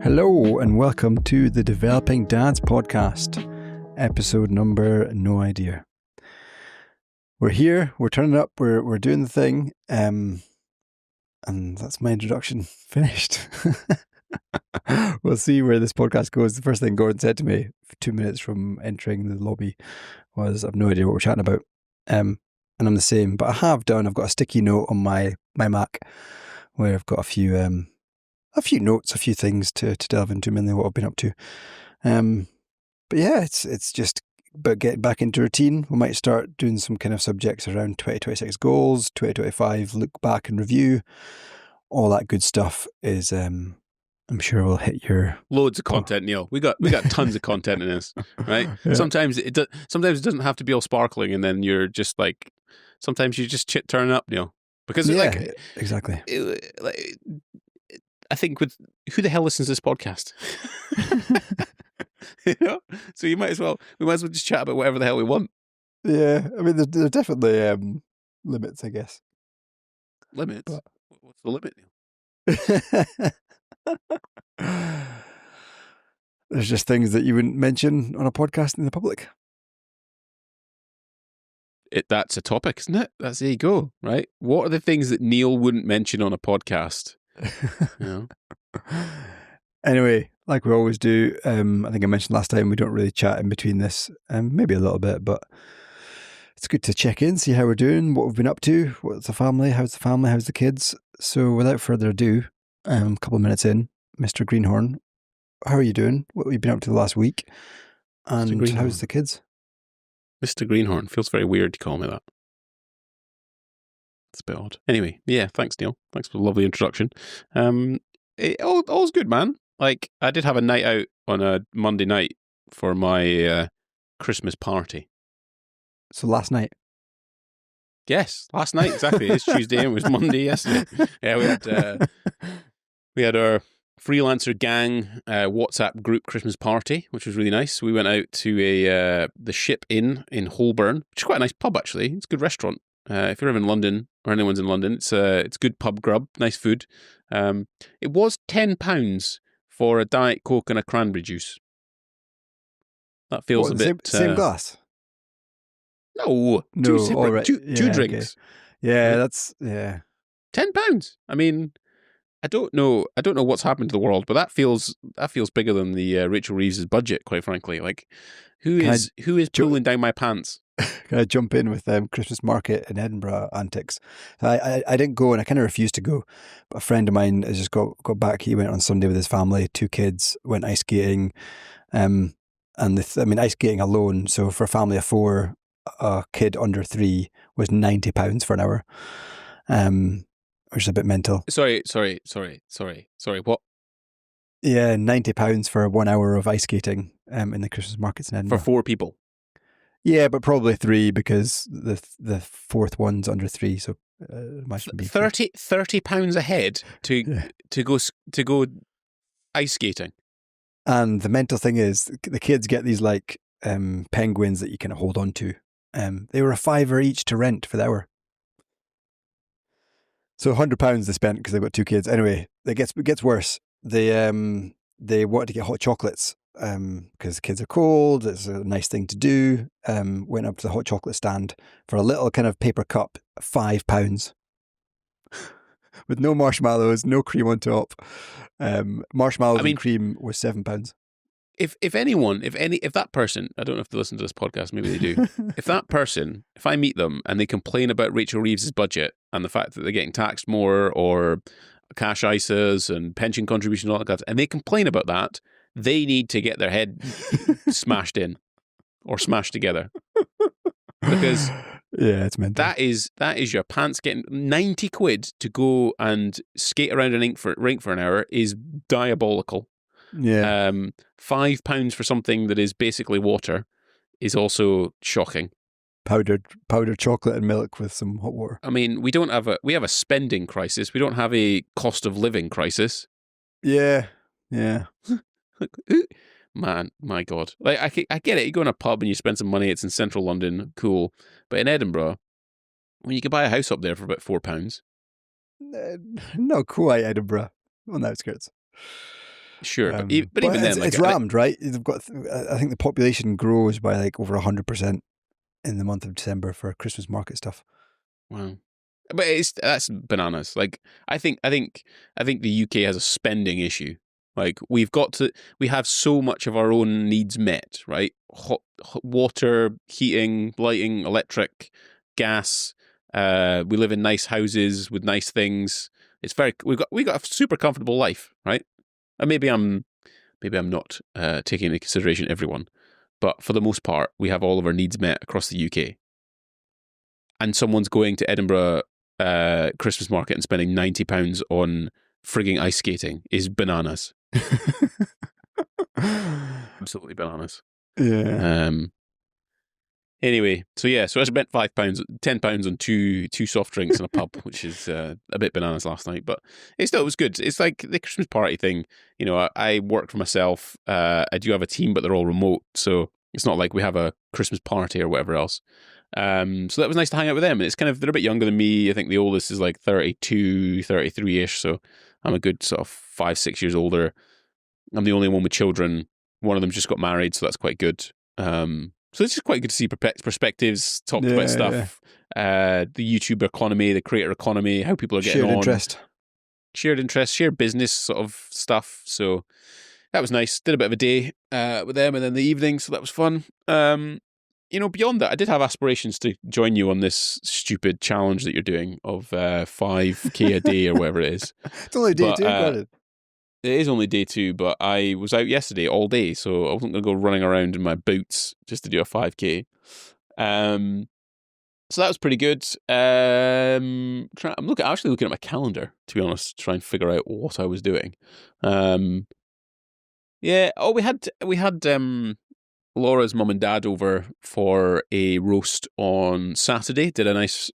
Hello and welcome to the Developing Dads podcast, episode number no idea. We're here, we're turning up, we're doing the thing, and that's my introduction finished. We'll see where this podcast goes. The first thing Gordon said to me 2 minutes from entering the lobby was, I've no idea what we're chatting about. And I'm the same, but I've got a sticky note on my Mac where I've got a few notes, a few things to delve into, mainly what I've been up to. But yeah, it's just about getting back into routine. We might start doing some kind of subjects around 2026 goals, 2025, look back and review. All that good stuff is, I'm sure will hit your... Loads of content, Neil. We got tons of content in this, right? Yeah. Sometimes it doesn't have to be all sparkling, and then you're just like, sometimes you just turn up, Neil. Because exactly. I think with who the hell listens to this podcast? So we might as well just chat about whatever the hell we want. Yeah, I mean, there are definitely limits, I guess. Limits? But... What's the limit? There's just things that you wouldn't mention on a podcast in the public. That's a topic, isn't it? There you go, right? What are the things that Neil wouldn't mention on a podcast? Anyway, like we always do, I think I mentioned last time, we don't really chat in between this, maybe a little bit, but it's good to check in, see how we're doing, what we've been up to, how's the family, how's the kids. So without further ado, a couple of minutes in, Mr. Greenhorn, how are you doing? What have you been up to the last week? And how's the kids? Mr. Greenhorn, feels very weird to call me that. It's a bit odd. Anyway, yeah, thanks, Neil. Thanks for the lovely introduction. All's good, man. Like, I did have a night out on a Monday night for my Christmas party. So last night? Yes, last night, exactly. It's Tuesday and it was Monday yesterday. Yeah, we had our freelancer gang WhatsApp group Christmas party, which was really nice. We went out to the Ship Inn in Holborn, which is quite a nice pub, actually. It's a good restaurant. If you're ever in London, or anyone's in London, it's good pub grub, nice food. It was £10 for a Diet Coke and a cranberry juice. That feels a bit... Same glass? No, two separate, right. two drinks. Okay. Yeah, that's... yeah. £10. I mean, I don't know what's happened to the world, but that feels bigger than the Rachel Reeves' budget, quite frankly. Like, who is pulling down my pants? Can I jump in with Christmas market in Edinburgh antics? I didn't go, and I kind of refused to go. But a friend of mine has just got back. He went on Sunday with his family, 2 kids, went ice skating. And ice skating alone, so for a family of 4, a kid under 3 was £90 for an hour, which is a bit mental. Sorry. What? Yeah, £90 for 1 hour of ice skating in the Christmas markets in Edinburgh. For 4 people? Yeah, but probably 3 because the fourth one's under 3, so imagine be £30 a head to go ice skating. And the mental thing is, the kids get these like penguins that you can hold on to. They were £5 each to rent for the hour. So £100 they spent because they've got 2 kids. Anyway, it gets worse. They wanted to get hot chocolates because the kids are cold. It's a nice thing to do. Went up to the hot chocolate stand for a little kind of paper cup, £5. With no marshmallows, no cream on top. Marshmallows and cream was £7. If that person, I don't know if they listen to this podcast, maybe they do. If I meet them and they complain about Rachel Reeves' budget and the fact that they're getting taxed more, or cash ISAs and pension contributions and all that stuff, and they complain about that, they need to get their head smashed in or smashed together. Because yeah, it's mental. That is your pants getting £90 to go and skate around an rink for an hour is diabolical. Yeah. £5 for something that is basically water is also shocking. Powdered chocolate and milk with some hot water. I mean, we have a spending crisis. We don't have a cost of living crisis. Yeah. Man, my God. Like, I get it. You go in a pub and you spend some money. It's in central London. Cool. But in Edinburgh, when you could buy a house up there for about £4. Not quite Edinburgh. On the outskirts. Sure, but even then, it's rammed, right? They've got. I think the population grows by like over 100% in the month of December for Christmas market stuff. Wow. But that's bananas. Like I think the UK has a spending issue. Like we have so much of our own needs met, right? Hot water, heating, lighting, electric, gas. We live in nice houses with nice things. We got a super comfortable life, right? And maybe I'm not taking into consideration everyone, but for the most part, we have all of our needs met across the UK. And someone's going to Edinburgh Christmas market and spending £90 on frigging ice skating is bananas. Absolutely bananas. Yeah. Anyway, so I spent £10 on two soft drinks and a pub, which is a bit bananas last night, but it was good. It's like the Christmas party thing. You know, I work for myself. I do have a team, but they're all remote, so it's not like we have a Christmas party or whatever else. So that was nice to hang out with them. And it's they're a bit younger than me. I think the oldest is like 32, 33-ish. So I'm a good sort of 5-6 years older. I'm the only one with children. One of them just got married, so that's quite good. So it's just quite good to see perspectives, talked about stuff, the YouTuber economy, the creator economy, how people are getting on. Shared interest, shared business sort of stuff. So that was nice. Did a bit of a day with them and then the evening, so that was fun. You know, beyond that, I did have aspirations to join you on this stupid challenge that you're doing of 5K a day or whatever it is. It's only day 2, Gordon. It is only day 2, but I was out yesterday all day, so I wasn't going to go running around in my boots just to do a 5K. So that was pretty good. I'm actually looking at my calendar, to be honest, to try and figure out what I was doing. Yeah. Oh, we had Laura's mum and dad over for a roast on Saturday. Did a nice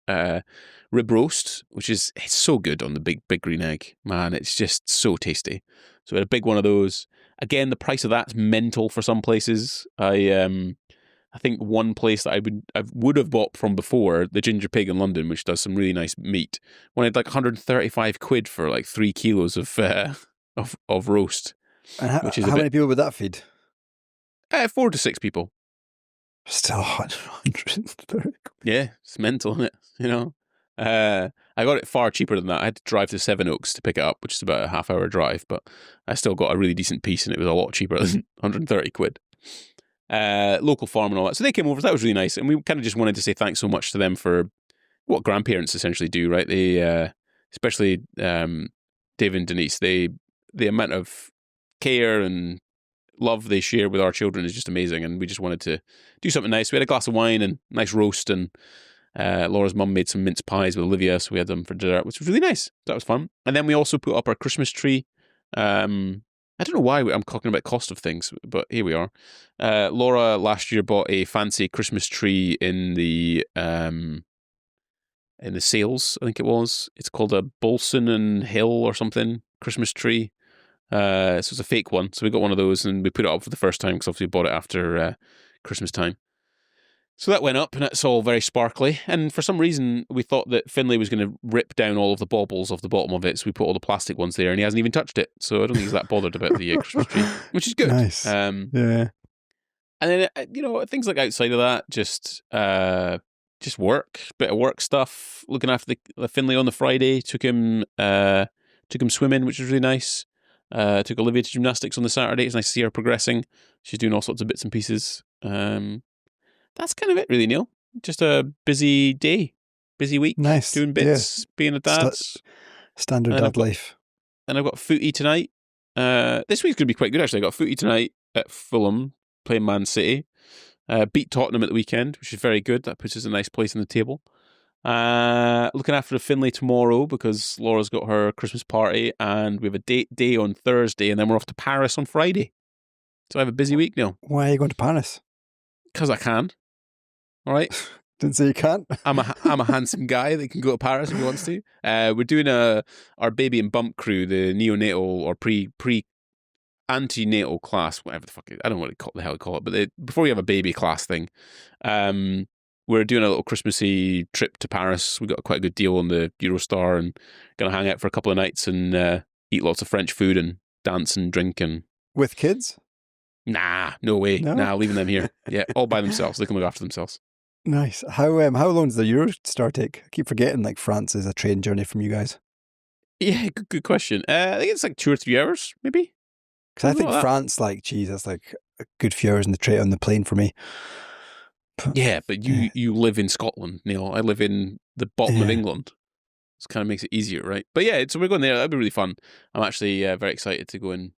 rib roast, which it's so good on the big green egg. Man, it's just so tasty. So we had a big one of those. Again, the price of that's mental for some places. I think one place that I would have bought from before, the Ginger Pig in London, which does some really nice meat, wanted like 135 quid for like 3 kilos of roast. And how many people would that feed? 4 to 6 people. Still 130. Yeah, it's mental, isn't it? You know, I got it far cheaper than that. I had to drive to Sevenoaks to pick it up, which is about a half-hour drive, but I still got a really decent piece, and it was a lot cheaper than 130 quid. Local farm and all that. So they came over. So that was really nice, and we kind of just wanted to say thanks so much to them for what grandparents essentially do, right? They, especially Dave and Denise, the amount of care and love they share with our children is just amazing, and we just wanted to do something nice. We had a glass of wine and nice roast, and Laura's mum made some mince pies with Olivia, so we had them for dessert, which was really nice. That was fun. And then we also put up our Christmas tree. I don't know why I'm talking about cost of things, but here we are. Laura last year bought a fancy Christmas tree in the sales, I think it was. It's called a Bolson and Hill or something Christmas tree. So it's a fake one. So we got one of those and we put it up for the first time because obviously we bought it after Christmas time. So that went up and it's all very sparkly. And for some reason, we thought that Finlay was going to rip down all of the baubles off the bottom of it. So we put all the plastic ones there and he hasn't even touched it. So I don't think he's that bothered about the Christmas tree, which is good. Nice. Yeah. And then, things like outside of that, just work, bit of work stuff, looking after the Finlay on the Friday, took him swimming, which was really nice. Took Olivia to gymnastics on the Saturday. It's nice to see her progressing. She's doing all sorts of bits and pieces. That's kind of it, really, Neil. Just a busy day, busy week. Nice. Doing bits, being a dad. Standard dad life. And I've got footy tonight. This week's going to be quite good, actually. I got footy tonight at Fulham, playing Man City. Beat Tottenham at the weekend, which is very good. That puts us in a nice place in the table. Looking after the Finlay tomorrow because Laura's got her Christmas party and we have a date day on Thursday and then we're off to Paris on Friday. So I have a busy week now. Why are you going to Paris? Because I can. All right. Didn't say you can't. I'm a handsome guy that can go to Paris if he wants to. We're doing our baby and bump crew, the neonatal or pre antenatal class, whatever the fuck I don't know what the hell they call it, but before you have a baby class thing. We're doing a little Christmassy trip to Paris. We got quite a good deal on the Eurostar and going to hang out for a couple of nights and eat lots of French food and dancing, drinking. With kids? Nah, no way. No? Nah, leaving them here. Yeah, all by themselves. They can look after themselves. Nice. How long does the Eurostar take? I keep forgetting like France is a train journey from you guys. Yeah, good question. I think it's like 2 or 3 hours, maybe. Because I think Like France, like, geez, that's like a good few hours on the plane for me. Yeah, but you live in Scotland, Neil. I live in the bottom of England. This kind of makes it easier, right? But yeah, so we're going there. That'd be really fun. I'm actually very excited to go and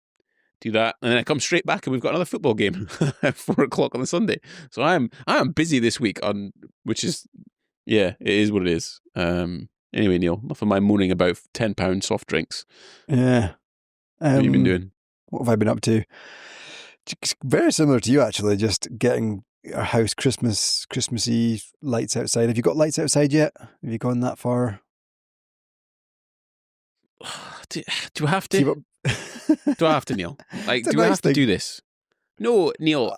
do that. And then I come straight back and we've got another football game at 4 o'clock on the Sunday. So I am busy this week which is, yeah, it is what it is. Anyway, Neil, enough of my moaning about £10 soft drinks. Yeah. What have you been doing? What have I been up to? Very similar to you, actually, just getting our house Christmassy lights outside. Have you got lights outside yet? Have you gone that far? Do I have to? Do I have to, Neil? Like, do I have to do this? No, Neil.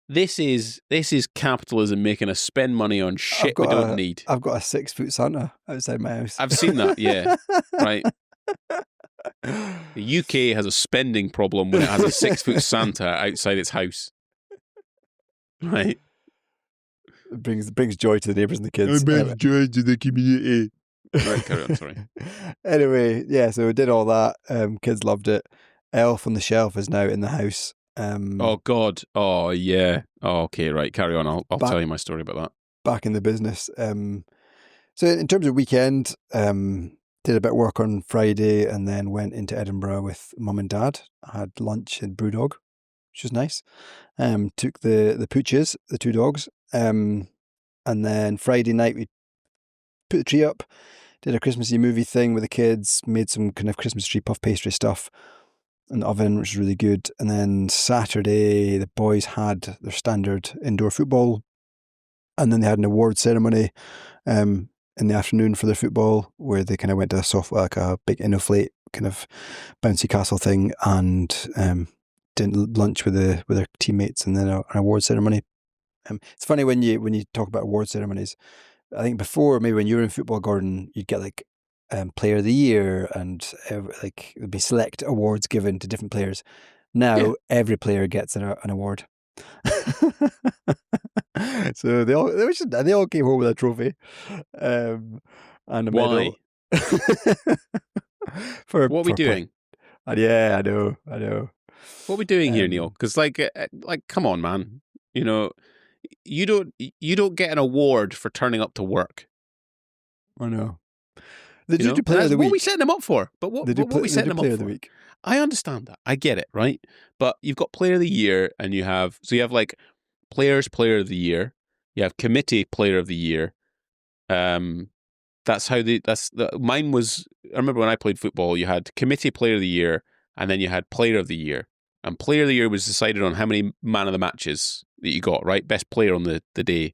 This is capitalism making us spend money on shit we don't need. I've got a 6-foot Santa outside my house. I've seen that. Yeah, right. The UK has a spending problem when it has a 6-foot Santa outside its house. Right. It brings joy to the neighbours and the kids. It brings joy to the community. Right, carry on, sorry. Anyway, yeah, so we did all that. Kids loved it. Elf on the Shelf is now in the house. Oh, God. Oh, yeah. Oh, okay, right, carry on. I'll tell you my story about that. Back in the business. So in terms of weekend, did a bit of work on Friday and then went into Edinburgh with mum and dad. I had lunch in Brewdog, which was nice. Took the Pooches, the 2 dogs. And then Friday night we put the tree up, did a Christmassy movie thing with the kids, made some kind of Christmas tree puff pastry stuff in the oven, which was really good. And then Saturday, the boys had their standard indoor football, and then they had an award ceremony in the afternoon for their football, where they kind of went to a big Innoflate kind of bouncy castle thing, and did lunch with their teammates, and then an award ceremony. It's funny when you talk about award ceremonies. I think before, maybe when you were in football, Gordon, you'd get like player of the year and like there'd be select awards given to different players. Now every player gets an award. So they all came home with a trophy and a medal. What are we doing? Yeah, I know. What are we doing here, Neil? Because like, come on, man. You know, you don't get an award for turning up to work. I know. They do player of the week. What are we setting them up for? But what are we setting them up for? The week. I understand that. I get it, right? But you've got player of the year, and you have like players player of the year. You have committee player of the year. Mine was. I remember when I played football, you had committee player of the year, and then you had player of the year. And player of the year was decided on how many man of the matches that you got, right? Best player on the day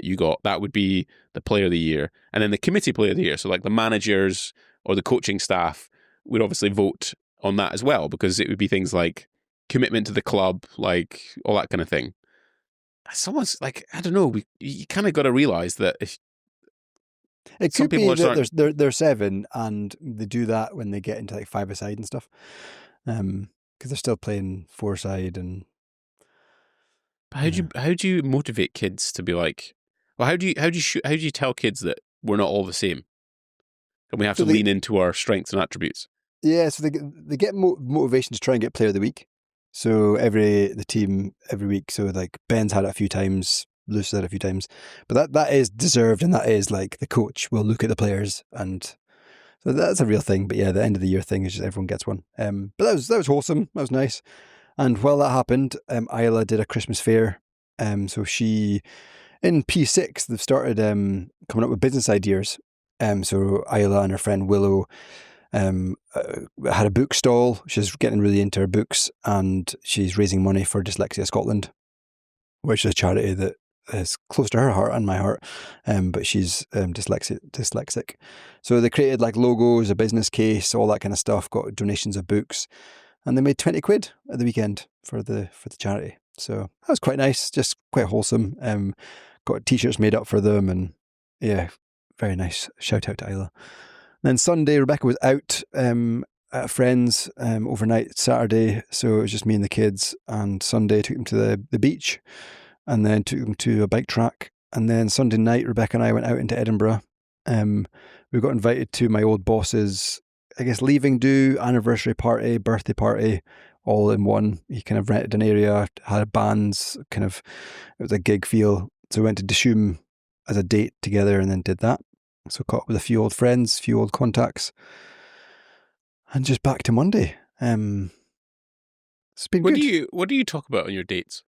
you got. That would be the player of the year. And then the committee player of the year, so like the managers or the coaching staff would obviously vote on that as well, because it would be things like commitment to the club, like all that kind of thing. Someone's like, I don't know, you kind of got to realise that if it could be that they're 7 and they do that when they get into like 5-a-side and stuff. Because they're still playing 4-a-side and. How do you motivate kids to be like? Well, how do you tell kids that we're not all the same, and we have to lean into our strengths and attributes? Yeah, so they get motivation to try and get player of the week. So the team every week. So like Ben's had it a few times, Lewis has had it a few times, but that is deserved, and that is like the coach will look at the players, and so that's a real thing. But yeah, the end of the year thing is just everyone gets one. But that was wholesome. That was nice. And while that happened, Isla did a Christmas fair. So she, in P6, they've started coming up with business ideas. So Isla and her friend Willow had a book stall. She's getting really into her books, and she's raising money for Dyslexia Scotland, which is a charity that is close to her heart and my heart. But she's dyslexic. So they created like logos, a business case, all that kind of stuff, got donations of books. And they made 20 quid at the weekend for the charity. So that was quite nice, just quite wholesome. Got t-shirts made up for them, and yeah, very nice. Shout out to Isla. Then Sunday, Rebecca was out at a friend's overnight Saturday, so it was just me and the kids. And Sunday took them to the beach, and then took them to a bike track. And then Sunday night, Rebecca and I went out into Edinburgh. We got invited to my old boss's, I guess, leaving do, anniversary party, birthday party, all in one. He kind of rented an area, had bands, it was a gig feel. So we went to Dishoom as a date together and then did that. So caught up with a few old friends, a few old contacts, and just back to Monday. It's been good. What do you talk about on your dates?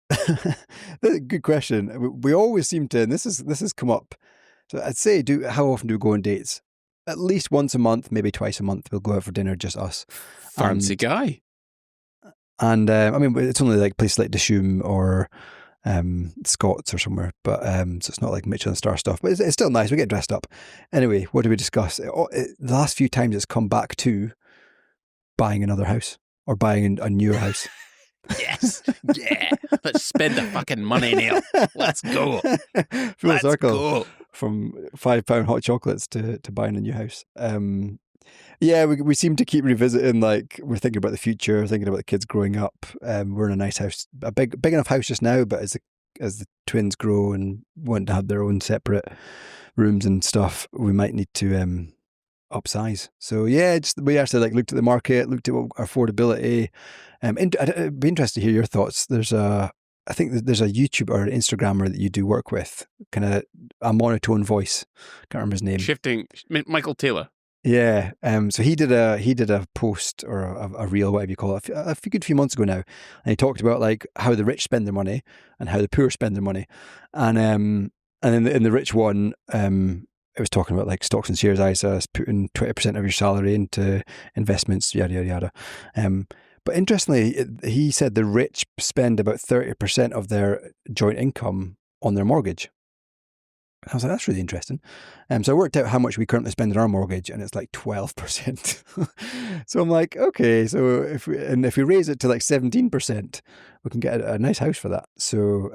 That's a good question. We always seem to, and this has come up. So I'd say, how often do we go on dates? At least once a month, maybe twice a month. We'll go out for dinner, just us. Fancy guy. And I mean, it's only like places like Dishoom or Scots or somewhere, but so it's not like Michelin star stuff. But it's still nice. We get dressed up. Anyway, what do we discuss? The last few times it's come back to buying another house or buying a newer house. Yes. Yeah. Let's spend the fucking money, Neil. Let's go. Full circle. Go. From £5 hot chocolates to buying a new house. Yeah, we seem to keep revisiting, like, we're thinking about the future, thinking about the kids growing up. We're in a nice house, a big enough house just now, but as the twins grow and want to have their own separate rooms and stuff, we might need to upsize. So yeah, we actually looked at the market, looked at our affordability. I'd be interested to hear your thoughts. I think there's a YouTuber or an Instagrammer that you do work with, kind of a monotone voice. Can't remember his name. Michael Taylor. Yeah. So he did a post or a reel, whatever you call it, a good few months ago now, and he talked about like how the rich spend their money and how the poor spend their money, and in the rich one, it was talking about like stocks and shares, ISAs, putting 20% of your salary into investments, yada yada yada. But interestingly, he said the rich spend about 30% of their joint income on their mortgage. I was like, that's really interesting. So I worked out how much we currently spend on our mortgage, and it's like 12%. So I'm like, okay, so if we raise it to like 17%, we can get a nice house for that. So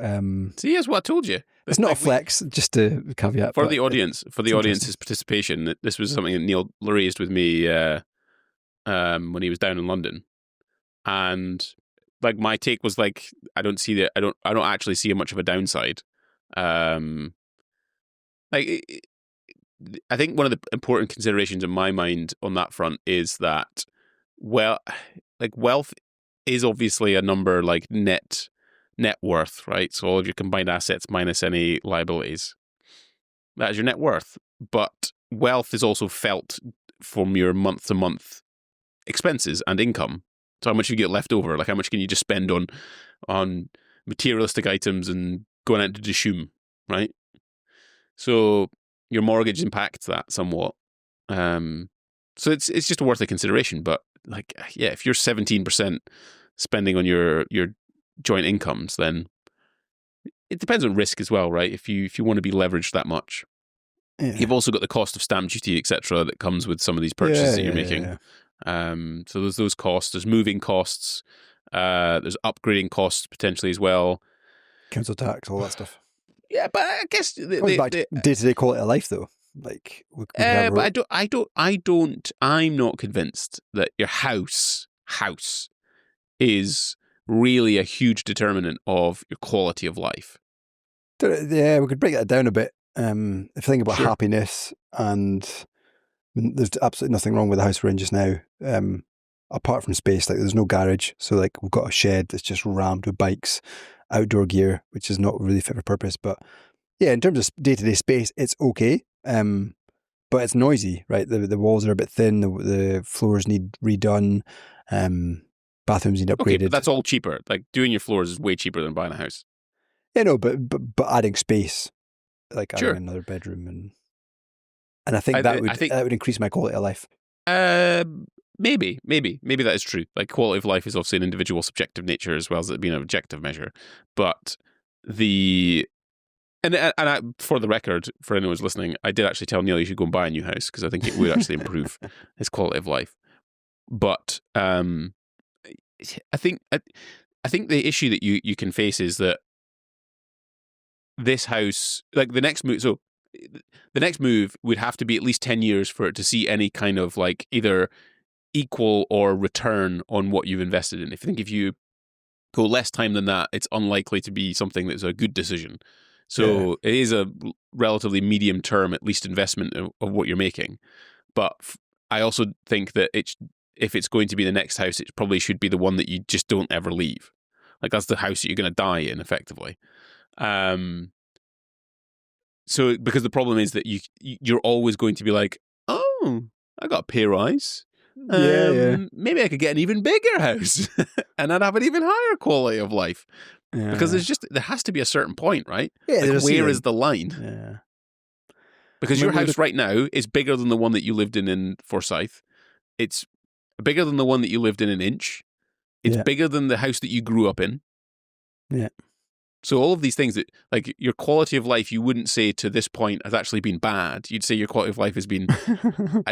see, here's what I told you. It's not a flex, just to caveat. For the audience's participation, this was something that Neil raised with me when he was down in London. And like my take was like, I don't actually see much of a downside. I think one of the important considerations in my mind on that front is that, well, like wealth is obviously a number like net worth, right? So all of your combined assets minus any liabilities, that is your net worth. But wealth is also felt from your month to month expenses and income. So how much you get left over? Like how much can you just spend on materialistic items and going out to Dishoom, right? So your mortgage impacts that somewhat. So it's just worth a consideration. But like, yeah, if you're 17% spending on your joint incomes, then it depends on risk as well, right? If you want to be leveraged that much, you've also got the cost of stamp duty, etc., that comes with some of these purchases that you're making. Yeah. So there's those costs. There's moving costs. There's upgrading costs potentially as well. Council tax, all that stuff. Yeah, but I guess day-to-day quality of life, though. Like, but I'm not convinced that your house is really a huge determinant of your quality of life. Yeah, we could break that down a bit. If you think about happiness, and I mean, there's absolutely nothing wrong with the house we're in just now. Apart from space, like there's no garage, so like we've got a shed that's just rammed with bikes, outdoor gear, which is not really fit for purpose. But yeah, in terms of day-to-day space, it's okay. But it's noisy, right? The walls are a bit thin. The floors need redone. Bathrooms need upgraded. Okay, but that's all cheaper. Like doing your floors is way cheaper than buying a house. Yeah, no, but adding space, like adding another bedroom, and I think that would increase my quality of life. Maybe that is true. Like quality of life is obviously an individual subjective nature as well as it being an objective measure. But for the record, for anyone who's listening, I did actually tell Neil you should go and buy a new house because I think it would actually improve his quality of life. But I think the issue that you can face is that this house, like the next move, so the next move would have to be at least 10 years for it to see any kind of like either equal or return on what you've invested in. If you go less time than that, it's unlikely to be something that's a good decision. So it is a relatively medium term, at least, investment of what you're making. But I also think that if it's going to be the next house, it probably should be the one that you just don't ever leave. Like, that's the house that you're going to die in, effectively. So because the problem is that you're always going to be like, oh, I got a pay rise. Maybe I could get an even bigger house and I'd have an even higher quality of life. Because there has to be a certain point, right? Yeah, like, where is the line? Yeah. Because your house right now is bigger than the one that you lived in Forsyth. It's bigger than the one that you lived in Inch. It's bigger than the house that you grew up in. Yeah. So all of these things that, like, your quality of life, you wouldn't say to this point has actually been bad. You'd say your quality of life has been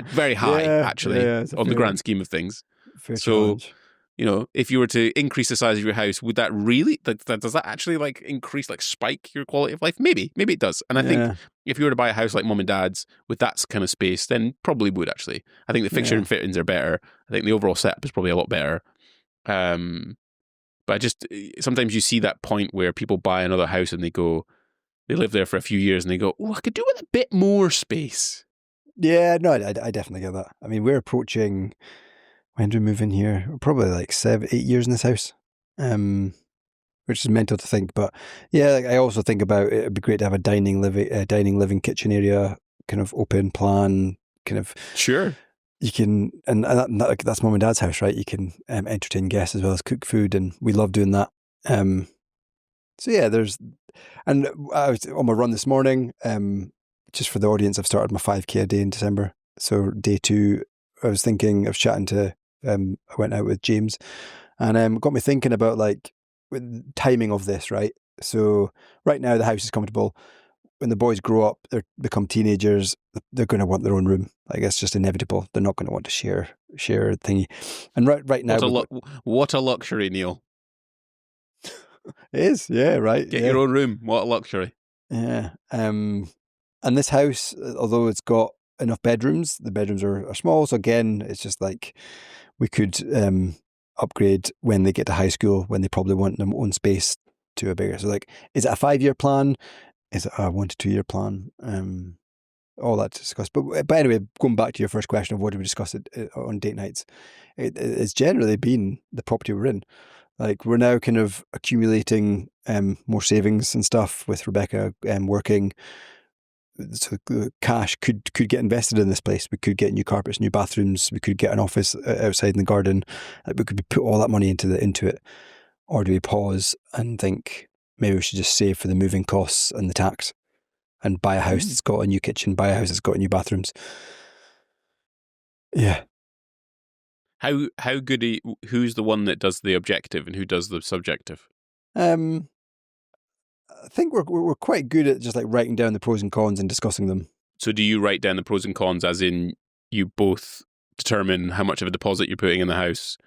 very high, actually, on the grand scheme of things. Fair challenge. If you were to increase the size of your house, would that really, does that actually like increase, like spike your quality of life? Maybe it does. And I think if you were to buy a house like mum and dad's with that kind of space, then probably would actually. I think the fixture and fittings are better. I think the overall setup is probably a lot better. But sometimes you see that point where people buy another house and they live there for a few years and they go, oh, I could do with a bit more space. Yeah, no, I definitely get that. I mean, we're approaching, when do we move in here? Probably like 7-8 years in this house, which is mental to think. But yeah, like, I also think about it'd be great to have a dining living kitchen area, kind of open plan, kind of. Sure. You can, and that's mum and dad's house, right? You can entertain guests as well as cook food, and we love doing that. So yeah, and I was on my run this morning. Just for the audience, I've started my 5K a day in December. So day 2, I was chatting to, I went out with James, and got me thinking about like timing of this, right? So right now the house is comfortable. When the boys grow up, they become teenagers, they're going to want their own room. Like, it's just inevitable. They're not going to want to share thingy. And right now, what a luxury, Neil. It is, yeah, right. Get your own room. What a luxury. Yeah. And this house, although it's got enough bedrooms, the bedrooms are small. So again, it's just like we could upgrade when they get to high school, when they probably want their own space, to a bigger. So like, is it a 5-year plan? Is it a 1 to 2 year plan? All that to discuss. But anyway, going back to your first question of what do we discuss on date nights, it's generally been the property we're in. Like, we're now kind of accumulating more savings and stuff with Rebecca working. So cash could get invested in this place. We could get new carpets, new bathrooms. We could get an office outside in the garden. Like, we could put all that money into it. Or do we pause and think, maybe we should just save for the moving costs and the tax and buy a house that's got a new kitchen, buy a house that's got new bathrooms. Yeah. How good who's the one that does the objective and who does the subjective? I think we're quite good at just like writing down the pros and cons and discussing them. So do you write down the pros and cons, as in you both determine how much of a deposit you're putting in the house,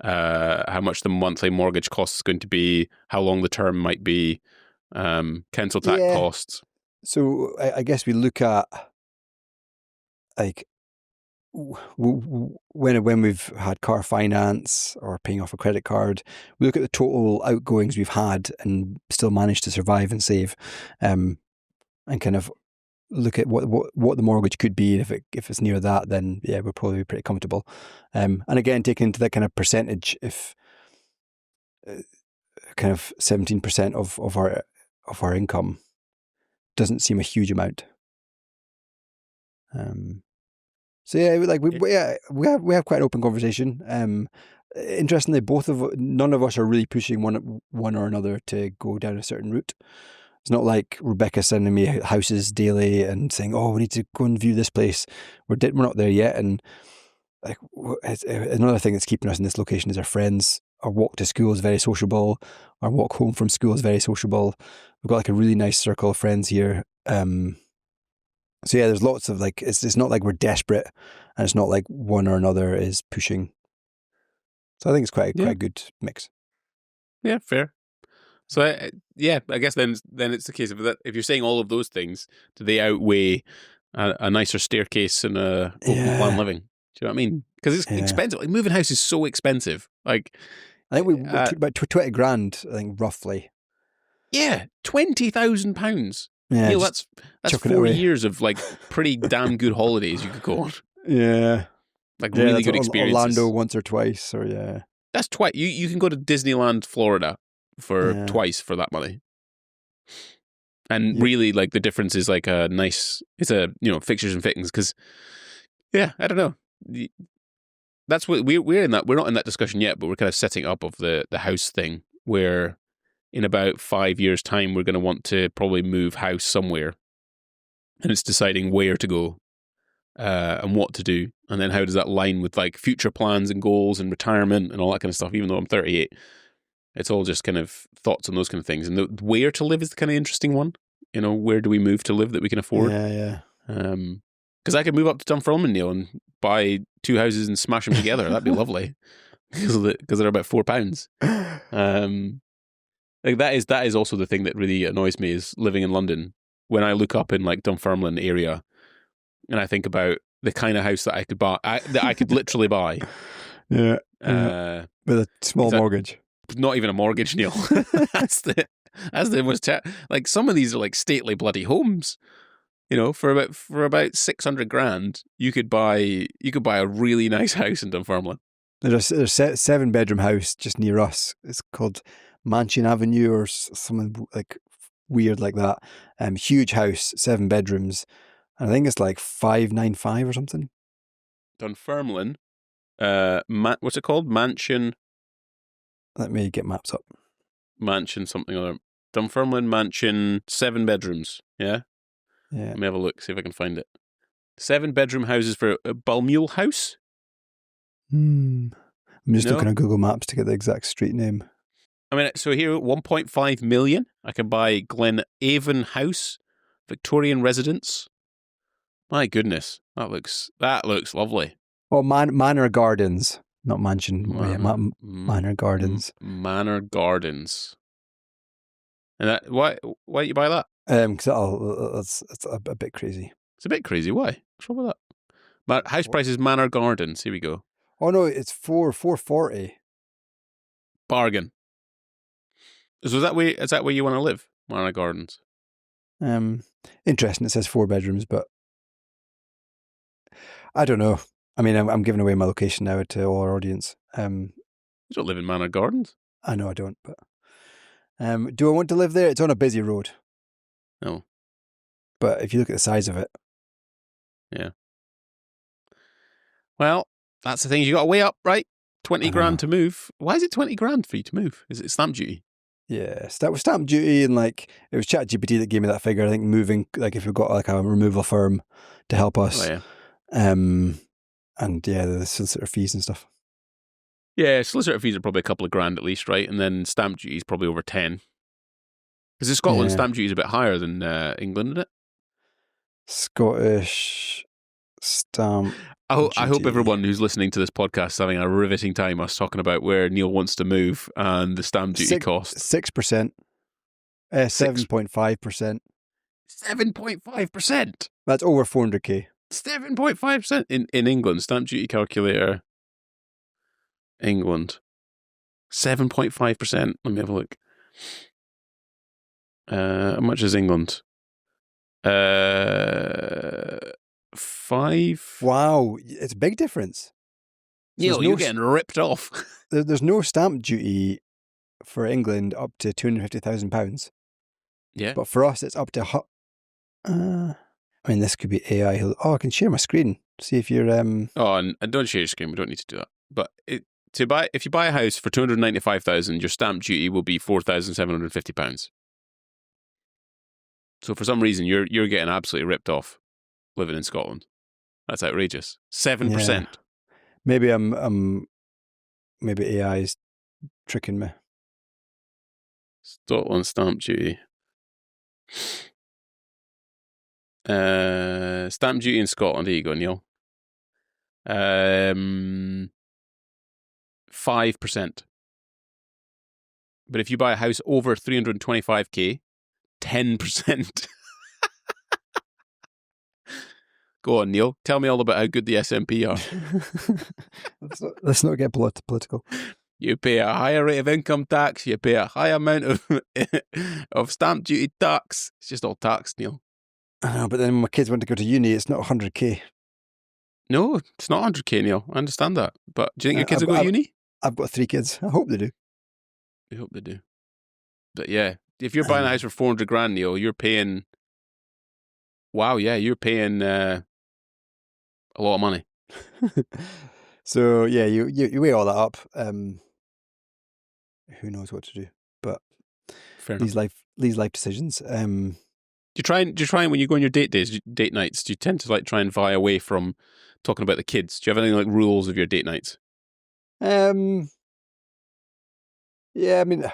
how much the monthly mortgage cost is going to be, how long the term might be, council tax costs? So I guess we look at, like, when we've had car finance or paying off a credit card, we look at the total outgoings we've had and still managed to survive and save, and kind of look at what the mortgage could be. If it's near that, then yeah, we'll probably be pretty comfortable. And again, taking into that kind of percentage, if kind of 17% of our income doesn't seem a huge amount. So yeah, like we have quite an open conversation. Interestingly, none of us are really pushing one or another to go down a certain route. It's not like Rebecca sending me houses daily and saying, "Oh, we need to go and view this place." We're not there yet, and like, another thing that's keeping us in this location is our friends. Our walk to school is very sociable. Our walk home from school is very sociable. We've got like a really nice circle of friends here. So yeah, there's lots of like, it's not like we're desperate, and it's not like one or another is pushing. So I think it's quite a good mix. Yeah, fair. So I guess then it's the case of that. If you're saying all of those things, do they outweigh a nicer staircase and a open plan living? Do you know what I mean? Because it's expensive. Like, moving house is so expensive. Like, I think we about 20 grand, I think, roughly. Yeah, £20,000. Yeah, Neil, that's 4 years of like pretty damn good holidays you could go on. Yeah. Like really good experiences. Orlando once or twice, or yeah. That's twice. You can go to Disneyland, Florida for twice for that money. And really, like, the difference is like it's fixtures and fittings. Because, I don't know. That's what we're in that. We're not in that discussion yet, but we're kind of setting up of the house thing where in about 5 years' time, we're going to want to probably move house somewhere. And it's deciding where to go and what to do. And then how does that line with like future plans and goals and retirement and all that kind of stuff, even though I'm 38. It's all just kind of thoughts on those kind of things. And the where to live is the kind of interesting one. You know, where do we move to live that we can afford? Yeah. Because I could move up to Dunfermline, Neil, and buy 2 houses and smash them together. That'd be lovely. Because they're about £4. Like that is also the thing that really annoys me is living in London. When I look up in like Dunfermline area, and I think about the kind of house that I could buy, that I could literally buy. Yeah. With a small mortgage. Not even a mortgage, Neil. That's the most like some of these are like stately bloody homes. You know, for about 600 grand, you could buy a really nice house in Dunfermline. There's a 7-bedroom house just near us. It's called Mansion Avenue or something like weird like that. Huge house, 7 bedrooms. And I think it's like 595 or something. Dunfermline, what's it called? Mansion. Let me get maps up. Mansion something or other. Dunfermline Mansion, 7 bedrooms. Yeah. Yeah. Let me have a look, see if I can find it. 7-bedroom houses for a Balmule House. I'm just looking at Google Maps to get the exact street name. I mean, so here, 1.5 million. I can buy Glenavon House, Victorian residence. My goodness, that looks lovely. Oh, Manor Gardens, not mansion. Manor Gardens. Manor Gardens. And that why don't you buy that? Because it's a bit crazy. It's a bit crazy. Why? What's wrong with that? House prices, Manor Gardens. Here we go. Oh no, it's 440. Bargain. So is that where you want to live? Manor Gardens. Interesting. It says 4 bedrooms, but I don't know. I mean, I'm giving away my location now to all our audience. You don't live in Manor Gardens. I know I don't, but do I want to live there? It's on a busy road. No. But if you look at the size of it. Yeah. Well, that's the thing. You got to weigh up, right? 20 grand to move. Why is it 20 grand for you to move? Is it stamp duty? Yeah, that was stamp duty, and like it was ChatGPT that gave me that figure. I think moving, like if we've got like a removal firm to help us. Oh, yeah. And yeah, the solicitor fees and stuff. Yeah, solicitor fees are probably a couple of grand at least, right? And then stamp duty is probably over 10. Because in Scotland, stamp duty is a bit higher than England, isn't it? Scottish stamp. I hope everyone who's listening to this podcast is having a riveting time us talking about where Neil wants to move and the stamp duty cost. 6%. 7.5%. 7.5%? That's over 400k. 7.5% in England. Stamp duty calculator. England. 7.5%. Let me have a look. How much is England? 5. Wow, it's a big difference. Neil, you're getting ripped off. There's no stamp duty for England up to £250,000. Yeah. But for us, it's up to... I mean, this could be AI. Oh, I can share my screen. See if you're... Oh, and don't share your screen. We don't need to do that. But if you buy a house for £295,000, your stamp duty will be £4,750. So for some reason, you're getting absolutely ripped off living in Scotland. That's outrageous. 7%. Yeah. Maybe AI is tricking me. Scotland stamp duty. Stamp duty in Scotland. There you go, Neil. 5%. But if you buy a house over 325k, 10%. Go on, Neil. Tell me all about how good the SNP are. Let's not get political. You pay a higher rate of income tax. You pay a high amount of stamp duty tax. It's just all tax, Neil. I know, but then when my kids want to go to uni, it's not 100k. No, it's not 100k, Neil. I understand that. But do you think your kids will go to uni? I've got 3 kids. I hope they do. I hope they do. But yeah, if you're buying a house for 400 grand, Neil, you're paying... Wow, yeah, you're paying a lot of money. So yeah, you weigh all that up. Who knows what to do? But these life decisions. Do you try and when you go on your date nights, do you tend to like try and vie away from talking about the kids? Do you have any like rules of your date nights? Yeah, I mean,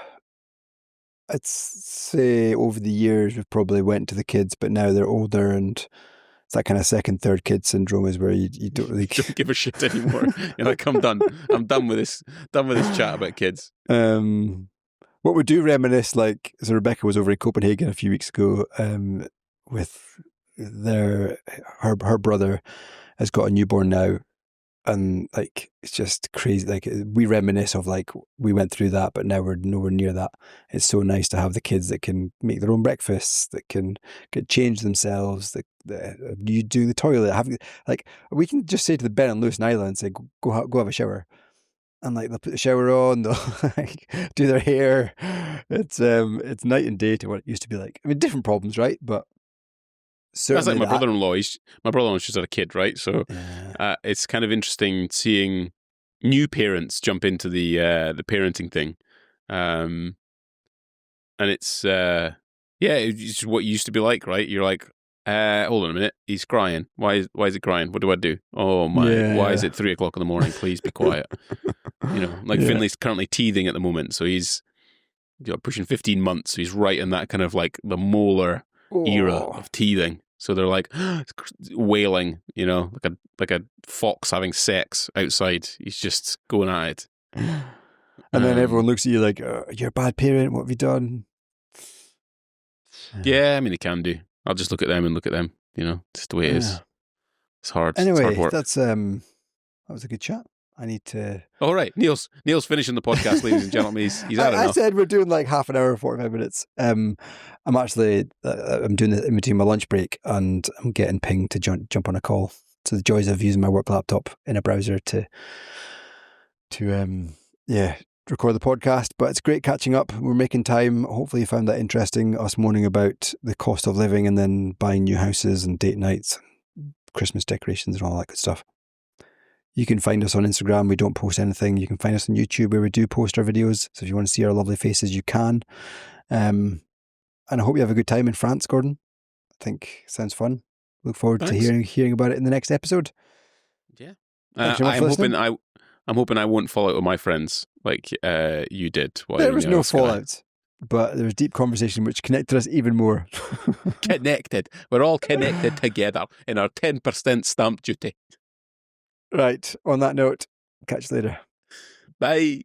I'd say over the years we've probably went to the kids, but now they're older and it's that kind of second, third kid syndrome is where you don't really don't give a shit anymore. You're like, I'm done. I'm done with this chat about kids. What we do reminisce, like, so Rebecca was over in Copenhagen a few weeks ago, with her brother has got a newborn now. And like, it's just crazy. Like, we reminisce of like, we went through that, but now we're nowhere near that. It's so nice to have the kids that can make their own breakfasts, that can get changed themselves, that you do the toilet. Like, we can just say to the Ben and Lewis and Isla and say, go have a shower. And like, they'll put the shower on, they'll like, do their hair. It's night and day to what it used to be like. I mean, different problems, right? But that's like my brother-in-law. My brother-in-law's just had a kid, right? So it's kind of interesting seeing new parents jump into the parenting thing, and it's it's what it used to be like, right? You're like, hold on a minute, he's crying. Why is he crying? What do I do? Oh my! Why is it 3 o'clock in the morning? Please be quiet. Finley's currently teething at the moment, so he's pushing 15 months. So he's right in that kind of like the era of teething. So they're like wailing, like a fox having sex outside. He's just going at it. And then everyone looks at you like, you're a bad parent. What have you done? Yeah, I mean, they can do. I'll just look at them and look at them. Just the way it is. It's hard. Anyway, it's hard work. that was a good chat. I need to... All right. Neil's finishing the podcast, ladies and gentlemen. He's had enough. I said we're doing like half an hour, 45 minutes. I'm actually, I'm doing it in between my lunch break and I'm getting pinged to jump on a call. So the joys of using my work laptop in a browser to record the podcast. But it's great catching up. We're making time. Hopefully you found that interesting, us moaning about the cost of living and then buying new houses and date nights, Christmas decorations and all that good stuff. You can find us on Instagram. We don't post anything. You can find us on YouTube where we do post our videos. So if you want to see our lovely faces, you can. And I hope you have a good time in France, Gordon. I think it sounds fun. Look forward to hearing about it in the next episode. Yeah. I'm hoping I won't fall out with my friends like you did. There was no fallout, but there was deep conversation which connected us even more. Connected. We're all connected together in our 10% stamp duty. Right. On that note, catch you later. Bye.